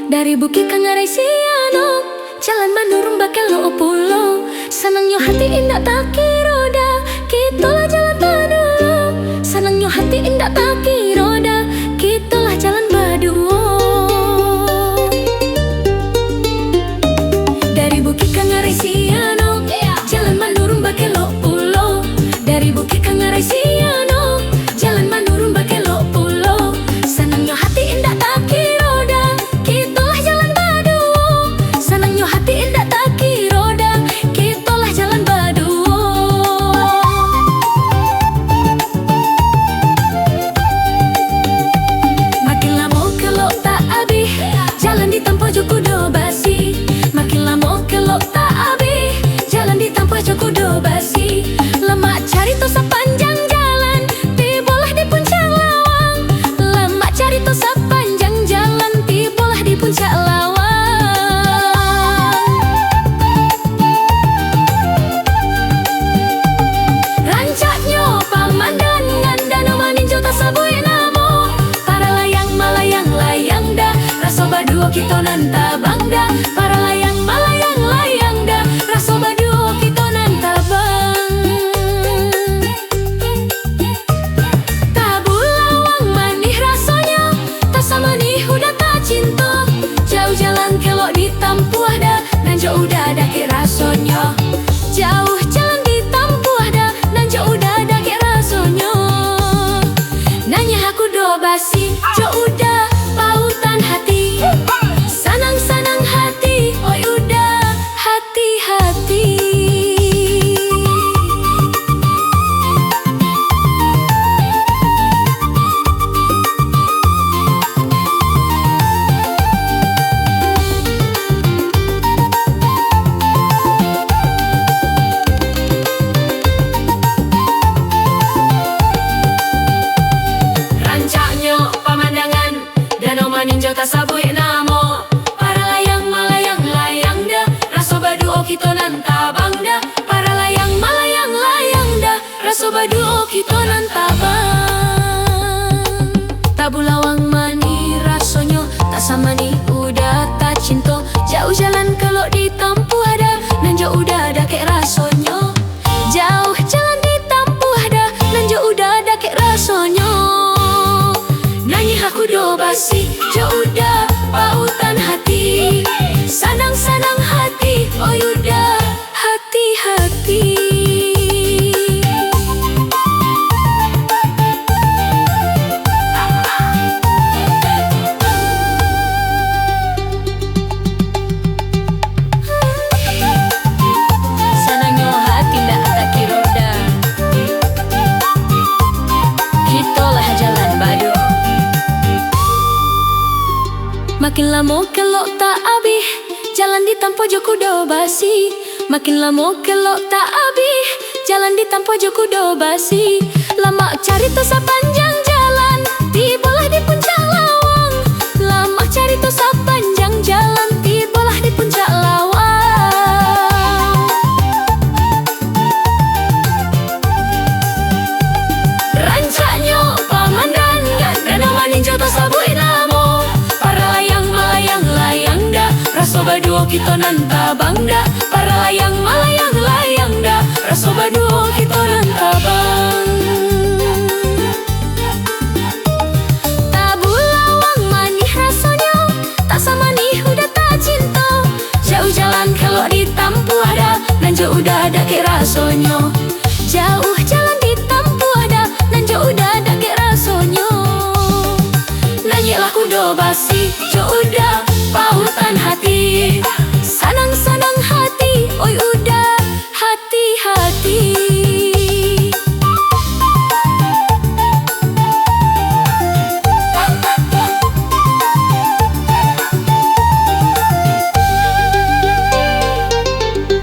Dari Bukit Kangarai Sianok, jalan menurun bakelo pulau. Senangnya hati indah tak kiroda, kitulah jalan baduo. Senangnya hati indah tak kiroda, kitulah jalan baduo. Dari Bukit Kangarai Sianok, jalan menurun bakelo pulau. Dari Bukit Kangarai Sianok, jalan menurun bakelo pulau. Senangnya hati indah tak kiroda, kitulah jalan baduo. Senangnya hati indah tak kiroda, kitulah jalan baduo. Makin lama kelok tak abih, jalan ditempuh joko do basi. Makin lama kelok tak abih, jalan ditempuh joko do basi. Lemak cari tu sepanjang jalan, tibolah di puncak lawang. Lemak cari tu sepanjang jalan, tibolah di puncak lawang. Rancaknya pemandangan danau maninjau tak sabui namo. Para layang malayang layang dah, raso baduo kita nanta bangda. Para layang malayang layang dah, raso baduo kita nanta bang. Tabu lawang manih rasanya, tak sama nih udah tak cinta. Jauh jalan kelok ditampuh dah, dan jauh udah ada ke rasanya. Jauh jalan ditampuh dah, dan jauh udah ada ke rasanya. Nanya aku do basi, jauh udah pautan hati. Sanang-sanang hati, oi udah hati-hati. Rancaknya pemandangan danau maninjau tak sabui namo. Para layang malayang layang dah, raso baduo kita nanta bangda. Para layang malayang layang dah, raso baduo kita nanta bang. Tabu lawang mani rasonyo, tak sama ni udah tak cinta. Jauh jalan kelok ditampuh ada, dan jauh udah ada kek rasonyo. Jauh jalan ditampuh ada, dan jauh udah ada kek rasonyo. Nyanyi aku do basi, jauh udah pautan hati. Sanang-sanang hati, oi udah hati-hati. Senangnya hati ndak tak kiroda, kitulah jalan baduo. Makin lama kelok tak abih, jalan ditampuh joko do basi. Makin lama kelok tak abih, jalan ditampuh joko do basi. Lama cari tu sepanjang jalan, tibolah di puncak lawang. Lama cari tu sepanjang jalan, tibolah di puncak lawang. Rancaknya pemandangan danau maninjau tak sabui namo. Para layang malayang layang dah, raso baduo kita nanta bangda. Para layang malayang layang dah, raso baduo kita nanta bang. Tabu lawang manih rasanya, tak sama nih udah tak cinta. Jauh jalan kelok ditampuh ada, dan jauh udah ada ke rasanya. Jauh jalan ditampuh ada, dan jauh udah ada ke rasanya. Nanyilah ku do basi, jauh udah pautan hati. Sanang-sanang hati, oi udah hati-hati.